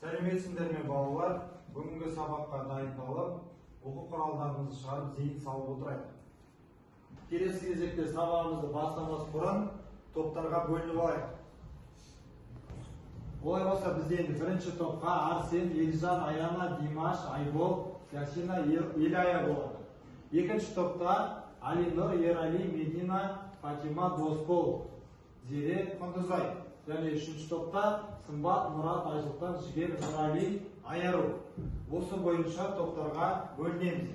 Сәлеметсіңдер ме балалар? Бүгінгі сабаққа дайындалып, оқу құралдарымызды шығарып зейін салып отырайық. Келесі кезекте сабағымызды бастамас бұрын топтарға бөлініп алайық. Олай болса бізде енді бірінші топқа Арсен, Елжан, Аяна, Димаш, Айбол, Ясина, Елая болады. Екінші топта Алинұр, Ерали, Медина, Фатима, Досбол, Зере, Құндызай. Және үшінші топта Сымбат, Мұрат, Айсұлтан, Жігер, Нұрали, Айару. Осы бойынша топтарға бөлінеміз.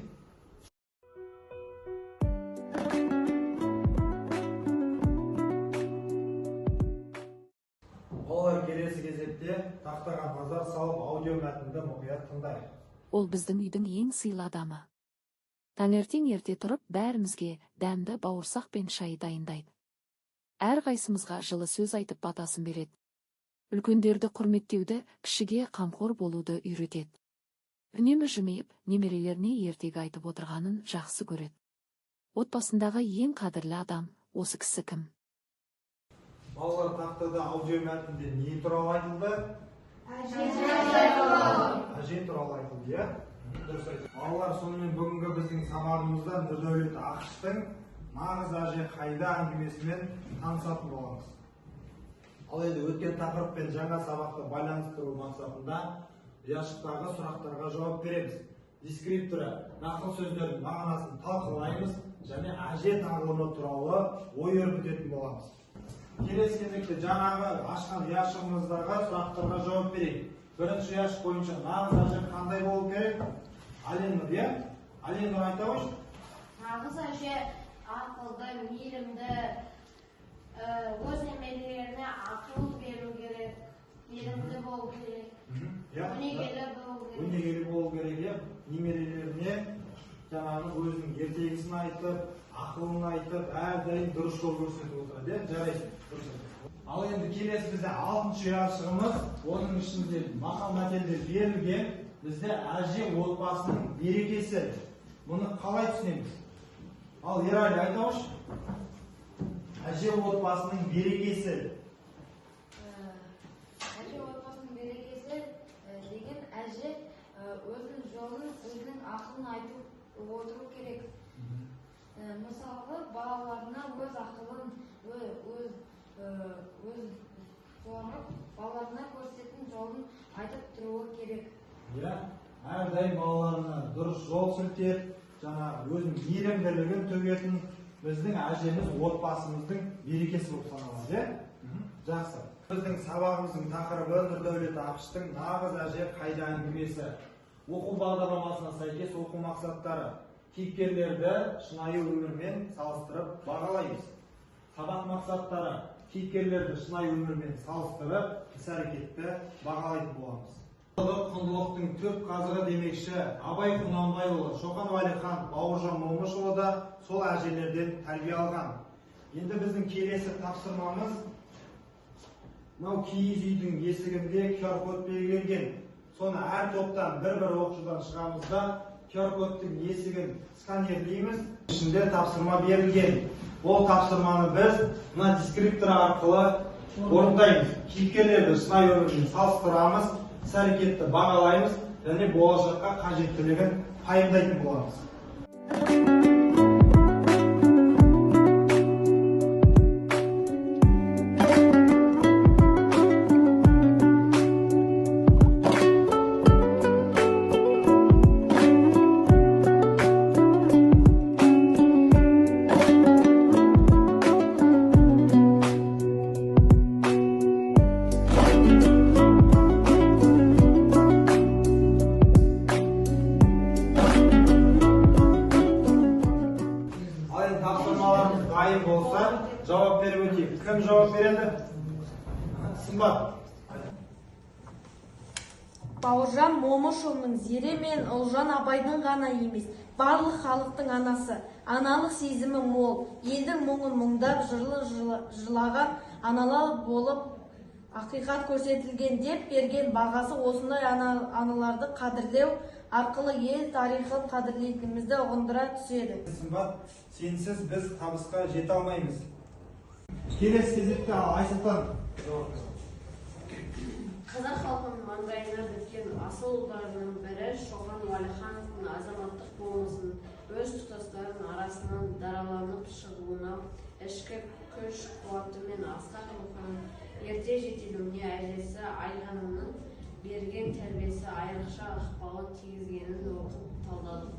Олар келесі кезекте тақтаға назар салып аудио мәтінді мұқият тыңдайық. Ол біздің үйдің ең сыйлы адамы. Таңертең ерте тұрып, бәрімізге дәмді бауырсақ пен шай дайындайды. Әр қайсымызға жылы сөз айтып батасын береді. Үлкендерді құрметтеуді, кішіге қамқор болуды үйретеді. Үнемі жымиып, немерелеріне ертегі айтып отырғанын жақсы көреді. Отбасындағы ең қадірлі адам осы кісі кім? Балалар, тақтада аудио мәтінде не туралы айтылды? Әже туралы айтылды, иә? Дұрыс айтты. Балалар, сонымен бүгінгі біздің сабағымызда Нұрдәулет Ақыштың «Нағыз әже қайда» әңгімесімен танысатын боламыз. Ал енді өткен тақырыппен жаңа сабақты байланыстыру мақсатында ұяшықтағы сұрақтарға жауап береміз. Дескрипторы, нақыл сөздердің мағынасын талқылаймыз және әже тағылымы туралы ой өрбітетін боламыз. Келесі кезекте жаңағы ашқан ұяшығымыздағы сұрақтарға жауап берейік. Бірінші ұяшық бойынша нағыз әже қандай болу керек? Аленұр, иә? Аленұр, айта қойшы. Нағыз әже ақылды, мейірімді, өз немерелеріне ақыл беру керек, мейірімді болу керек, өнегелі болу керек, немерелеріне жаңағы өзінің ертегісін айтып, ақылын айтып, әрдайым дұрыс жол көрсетіп отырады, жарайды. Ал енді келесі бізде 6-шы ұяшығымыз, оның ішінде мақал-мәтелдер берілген, бізде әже отбасының берекесі. Мұны қалай түсінеміз? Ал Ерали, айта қойшы. Әже отбасының берекесі. Әже отбасының берекесі деген әже өзінің жолын, өзінің ақылын айтып отыру керек. Мысалы, балаларына өз ақылын, өз суарып, балаларына көрсететін жолын айтып тұруы керек. Әрдайым балаларына дұрыс жол сілтеп, өзінің мейірімділігін төгетін біздің әжеміз отбасымыздың берекесі болып саналады. Жақсы. Біздің сабағымыздың тақырыбы Нұрдәулет Ақыштың «Нағыз әже қайда» әңгімесі. Оқу бағдарламасына сәйкес оқу мақсаттары. Кейіпкерлерді шынайы өмірмен салыстырып бағалаймыз. Сабақ мақсаттары. Кейіпкерлерді шынайы өмірмен салыстырып іс-әрекетті бағалайтын боламыз. Құндылықтың түп қазығы демекші Абай Құнанбайұлы, Шоқан Уәлихан, Бауыржан Момышұлы да сол әжелерден тәрбие алған. Енді біздің келесі тапсырмамыз мынау киіз үйдің есігінде QR-код белгіленген. Соны әр топтан бір-бір оқушыдан шығамыз да QR-кодтың есігін сканерлейміз. Ішінде тапсырма берілген. Ол тапсырманы біз мына дескриптор арқылы орындаймыз. Кейіпкерлерді шынайы өмірмен салыстырамыз, іс-әрекетті бағалаймыз және болашаққа қажеттілігін пайымдайтын боламыз. Жауап беріп өтейік. Кім жауап береді? Сымбат. Бауыржан Момышұлының Зере мен Ұлжан Абайдың ғана емес, барлық халықтың анасы. Аналық сезімі мол, елдің мұңын мұңдап, жылаған аналар болып ақиқат көрсетілген деп берген бағасы осындай аналарды қадірлеу арқылы ел тарихын қадірлейтінімізді ұғындыра түседі. Сымбат, сенсіз біз табысқа жете алмаймыз. Келесі кезекте Айсұлтан. Қазақ халқының маңдайына біткен асыл ұлдарының бірі Шоқан Уәлихановтың азаматтық болмысын өз тұтастарының арасынан дараланып шығуына, ішкі күш қуаты мен асқақ рухының ерте жетілуіне әжесі Айғанымның берген тәрбиесі айрықша ықпалын тигізгенін оқып талдадым.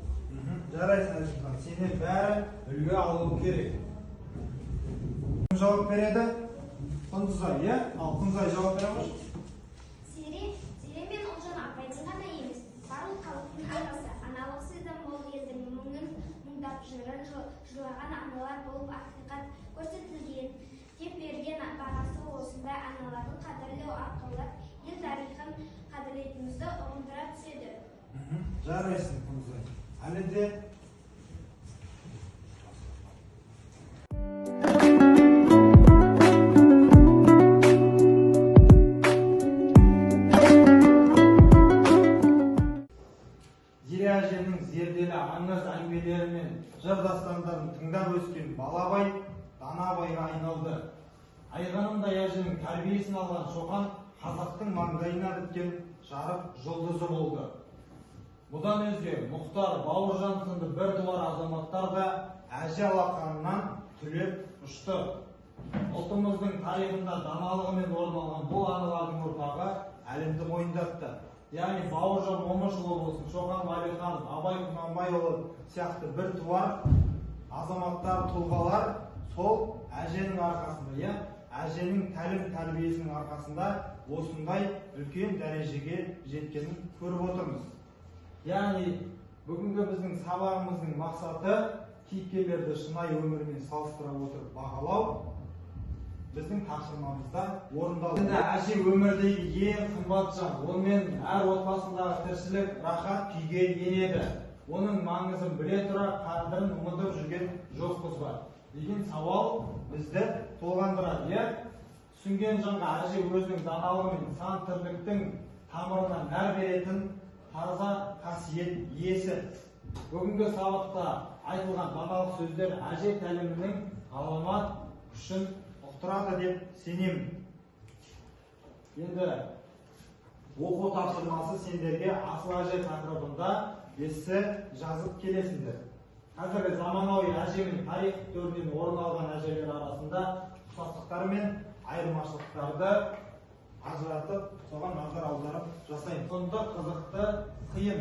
Жарайсың Әзімхан, сенен бәрі үлгі алу керек. Кім жауап береді? Құндызай, иә? Ал Құндызай жауап бере қойшы. Зере мен Ұлжан апайдың ғана емес, барлық халықтың анасы, аналық сезім мол елдің мұңын мұңдап жырын жылаған аналар болып ақиқат көрсетілген. Деп берген бағасы осындай аналардың қадірлеу арқылы ел тарихын қадіретімізді ұғындыра түседі. Жарайсың Құндызай. Әлі де Зере әжемнің зерделі аңыз әңгімелері мен жыр дастандарын тыңдап өскен балабай данабайға айналды. Айғанымдай әженің тәрбиесін алған Шоқан қазақтың маңдайына біткен жарық жұлдызы болды. Бұдан өзге Мұхтар, Бауыржан сынды бір туар азаматтар да әже алақанынан түлеп ұшты. Ұлтымыздың тарихында даналығымен орын алған бұл аналардың ұрпағы әлемді мойындатты. Яғни Бауыржан Момышұлы болсын, Шоқан Уәлиханов, Абай Құнанбайұлы сияқты бір туар азаматтар, тұлғалар сол әженің арқасында, әженің тәлім тәрбиесінің арқасында осындай үлкен дәрежеге жеткенін көріп отырмыз. Яғни бүгінгі біздің сабағымыздың мақсаты кейіпкерлерді шынайы өмірмен салыстыра отырып бағалау, біздің тапсырмамызда орындалды. Енді әже өмірдегі ең қымбат жан, онымен әр отбасындағы тіршілік рахат күйге енеді. Оның маңызын біле тұра қадірін ұмытып жүрген жоқпыз бар деген сауал бізді толғандырады. Түсінген жанға әже өзінің даналығы мен сан тірліктің тамырынан нәр беретін таза қасиет иесі. Бүгінгі сабақта айтылған даналық сөздер әже тәлімінің ғаламат күшін ұқтырады деп сенемін. Енді оқу тапсырмасы сендерге асыл әже тақырыбында эссе жазып келесіңдер. Қазіргі заманауи әже мен тарих төрінен орын алған әжелер арасында ұқсастықтар мен айырмашылықтарды ажыратып, соған назар аударып жасаймыз. Сонда қызықты, қиын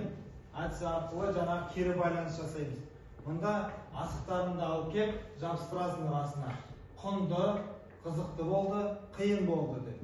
әдісі арқылы жаңағы кері байланыс жасаймыз. Мұнда асықтарыңды алып кеп жабыстырасың арасына. Құнды, қызықты болды, қиын болды деп.